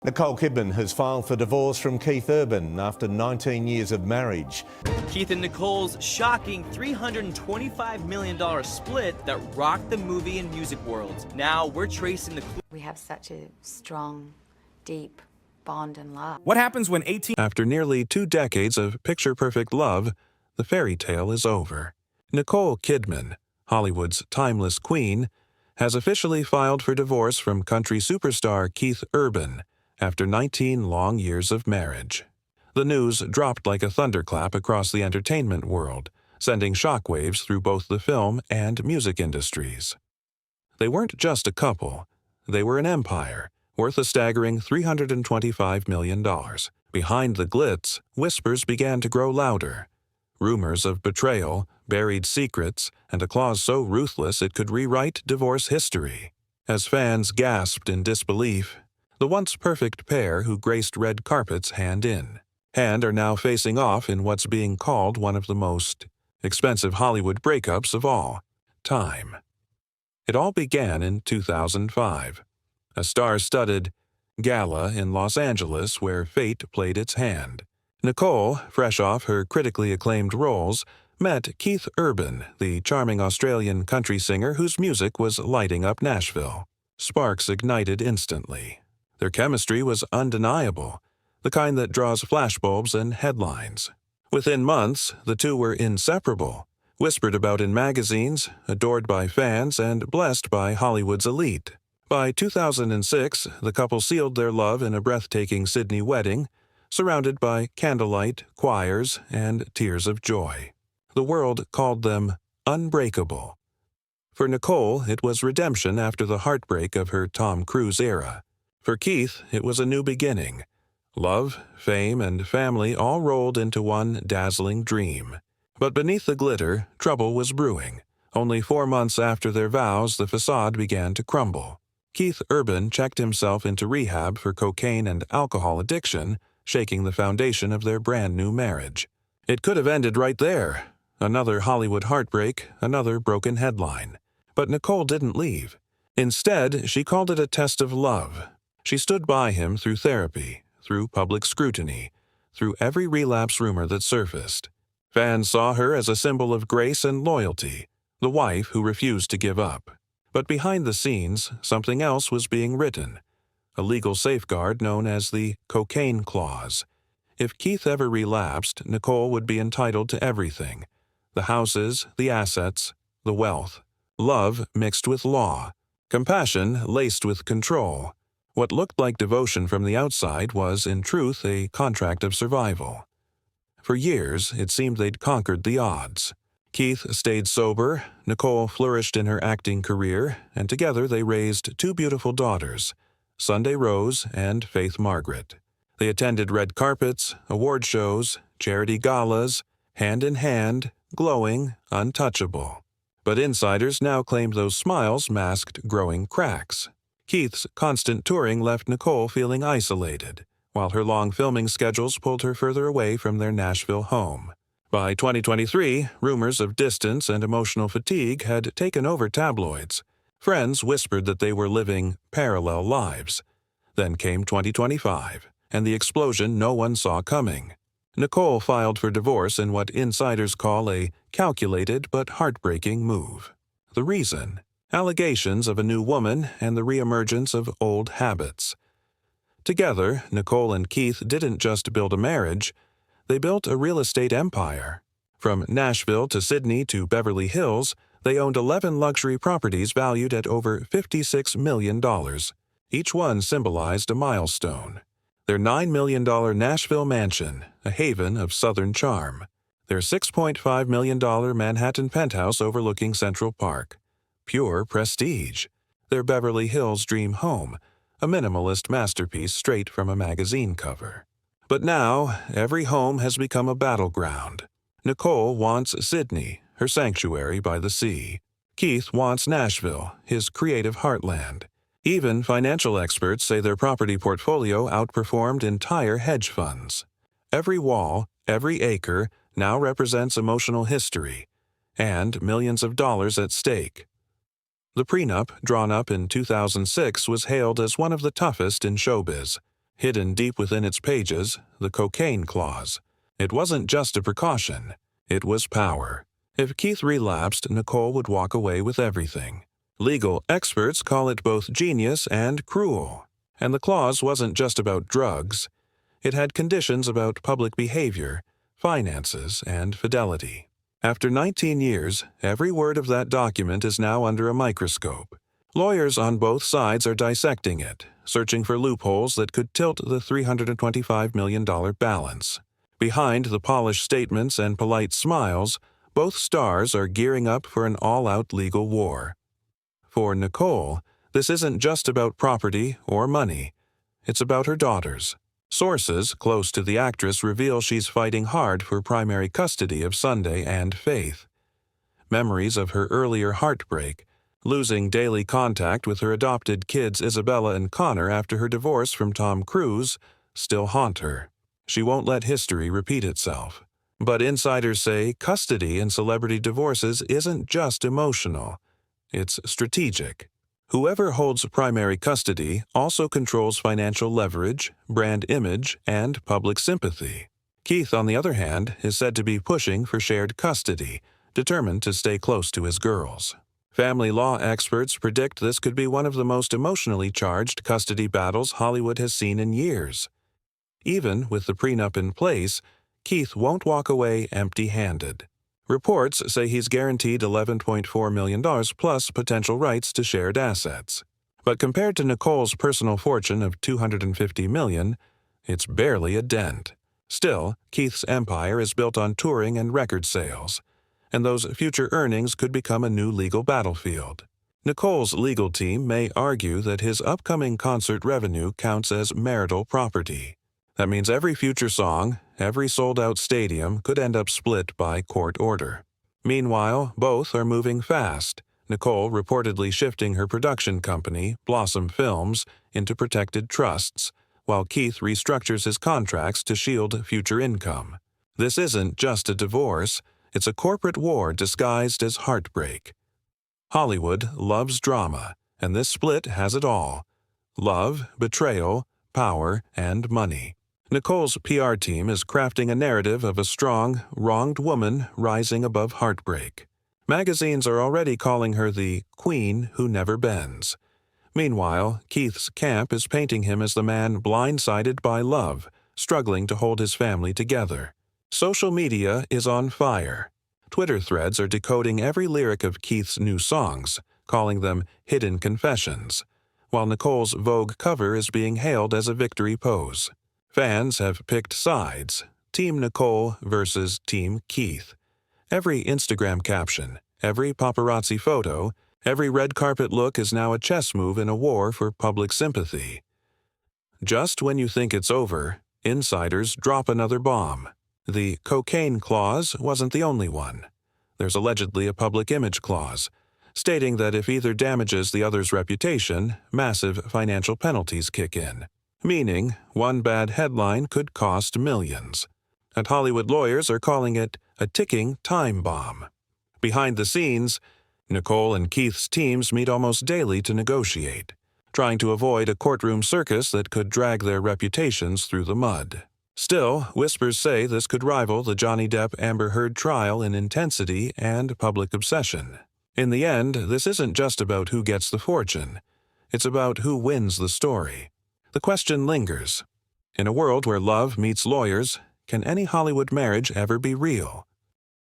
Nicole Kidman has filed for divorce from Keith Urban after 19 years of marriage. Keith and Nicole's shocking $325 million split that rocked the movie and music worlds. Now we're tracing the clues. We have such a strong, deep bond and love. What happens when 18... After nearly 2 decades of picture-perfect love, the fairy tale is over. Nicole Kidman, Hollywood's timeless queen, has officially filed for divorce from country superstar Keith Urban after 19 long years of marriage. The news dropped like a thunderclap across the entertainment world, sending shockwaves through both the film and music industries. They weren't just a couple. They were an empire, worth a staggering $325 million. Behind the glitz, whispers began to grow louder. Rumors of betrayal, buried secrets, and a clause so ruthless it could rewrite divorce history. As fans gasped in disbelief, the once perfect pair who graced red carpets hand in hand are now facing off in what's being called one of the most expensive Hollywood breakups of all time. It all began in 2005, a star-studded gala in Los Angeles where fate played its hand. Nicole, fresh off her critically acclaimed roles, met Keith Urban, the charming Australian country singer whose music was lighting up Nashville. Sparks ignited instantly. Their chemistry was undeniable, the kind that draws flashbulbs and headlines. Within months, the two were inseparable, whispered about in magazines, adored by fans, and blessed by Hollywood's elite. By 2006, the couple sealed their love in a breathtaking Sydney wedding, surrounded by candlelight, choirs, and tears of joy. The world called them unbreakable. For Nicole, it was redemption after the heartbreak of her Tom Cruise era. For Keith, it was a new beginning. Love, fame, and family all rolled into one dazzling dream. But beneath the glitter, trouble was brewing. Only 4 months after their vows, the façade began to crumble. Keith Urban checked himself into rehab for cocaine and alcohol addiction, shaking the foundation of their brand-new marriage. It could have ended right there. Another Hollywood heartbreak, another broken headline. But Nicole didn't leave. Instead, she called it a test of love. She stood by him through therapy, through public scrutiny, through every relapse rumor that surfaced. Fans saw her as a symbol of grace and loyalty, the wife who refused to give up. But behind the scenes, something else was being written, a legal safeguard known as the cocaine clause. If Keith ever relapsed, Nicole would be entitled to everything: the houses, the assets, the wealth. Love mixed with law, compassion laced with control. What looked like devotion from the outside was, in truth, a contract of survival. For years, it seemed they'd conquered the odds. Keith stayed sober, Nicole flourished in her acting career, and together they raised 2 beautiful daughters, Sunday Rose and Faith Margaret. They attended red carpets, award shows, charity galas, hand in hand, glowing, untouchable. But insiders now claimed those smiles masked growing cracks. Keith's constant touring left Nicole feeling isolated, while her long filming schedules pulled her further away from their Nashville home. By 2023, rumors of distance and emotional fatigue had taken over tabloids. Friends whispered that they were living parallel lives. Then came 2025, and the explosion no one saw coming. Nicole filed for divorce in what insiders call a calculated but heartbreaking move. The reason? Allegations of a new woman and the reemergence of old habits. Together, Nicole and Keith didn't just build a marriage, they built a real estate empire. From Nashville to Sydney to Beverly Hills, they owned 11 luxury properties valued at over $56 million. Each one symbolized a milestone. Their $9 million Nashville mansion, a haven of Southern charm. Their $6.5 million Manhattan penthouse overlooking Central Park. Pure prestige. Their Beverly Hills dream home, a minimalist masterpiece straight from a magazine cover. But now, every home has become a battleground. Nicole wants Sydney, her sanctuary by the sea. Keith wants Nashville, his creative heartland. Even financial experts say their property portfolio outperformed entire hedge funds. Every wall, every acre, now represents emotional history, and millions of dollars at stake. The prenup, drawn up in 2006, was hailed as one of the toughest in showbiz. Hidden deep within its pages, the cocaine clause. It wasn't just a precaution. It was power. If Keith relapsed, Nicole would walk away with everything. Legal experts call it both genius and cruel. And the clause wasn't just about drugs. It had conditions about public behavior, finances, and fidelity. After 19 years, every word of that document is now under a microscope. Lawyers on both sides are dissecting it, searching for loopholes that could tilt the $325 million balance. Behind the polished statements and polite smiles, both stars are gearing up for an all-out legal war. For Nicole, this isn't just about property or money. It's about her daughters. Sources close to the actress reveal she's fighting hard for primary custody of Sunday and Faith. Memories of her earlier heartbreak, losing daily contact with her adopted kids Isabella and Connor after her divorce from Tom Cruise, still haunt her. She won't let history repeat itself. But insiders say custody in celebrity divorces isn't just emotional. It's strategic. Whoever holds primary custody also controls financial leverage, brand image, and public sympathy. Keith, on the other hand, is said to be pushing for shared custody, determined to stay close to his girls. Family law experts predict this could be one of the most emotionally charged custody battles Hollywood has seen in years. Even with the prenup in place, Keith won't walk away empty-handed. Reports say he's guaranteed $11.4 million plus potential rights to shared assets. But compared to Nicole's personal fortune of $250 million, it's barely a dent. Still, Keith's empire is built on touring and record sales, and those future earnings could become a new legal battlefield. Nicole's legal team may argue that his upcoming concert revenue counts as marital property. That means every future song, every sold-out stadium could end up split by court order. Meanwhile, both are moving fast, Nicole reportedly shifting her production company, Blossom Films, into protected trusts, while Keith restructures his contracts to shield future income. This isn't just a divorce, it's a corporate war disguised as heartbreak. Hollywood loves drama, and this split has it all: love, betrayal, power, and money. Nicole's PR team is crafting a narrative of a strong, wronged woman rising above heartbreak. Magazines are already calling her the queen who never bends. Meanwhile, Keith's camp is painting him as the man blindsided by love, struggling to hold his family together. Social media is on fire. Twitter threads are decoding every lyric of Keith's new songs, calling them hidden confessions, while Nicole's Vogue cover is being hailed as a victory pose. Fans have picked sides, Team Nicole versus Team Keith. Every Instagram caption, every paparazzi photo, every red carpet look is now a chess move in a war for public sympathy. Just when you think it's over, insiders drop another bomb. The cocaine clause wasn't the only one. There's allegedly a public image clause, stating that if either damages the other's reputation, massive financial penalties kick in. Meaning, one bad headline could cost millions. And Hollywood lawyers are calling it a ticking time bomb. Behind the scenes, Nicole and Keith's teams meet almost daily to negotiate, trying to avoid a courtroom circus that could drag their reputations through the mud. Still, whispers say this could rival the Johnny Depp-Amber Heard trial in intensity and public obsession. In the end, this isn't just about who gets the fortune. It's about who wins the story. The question lingers. In a world where love meets lawyers, can any Hollywood marriage ever be real?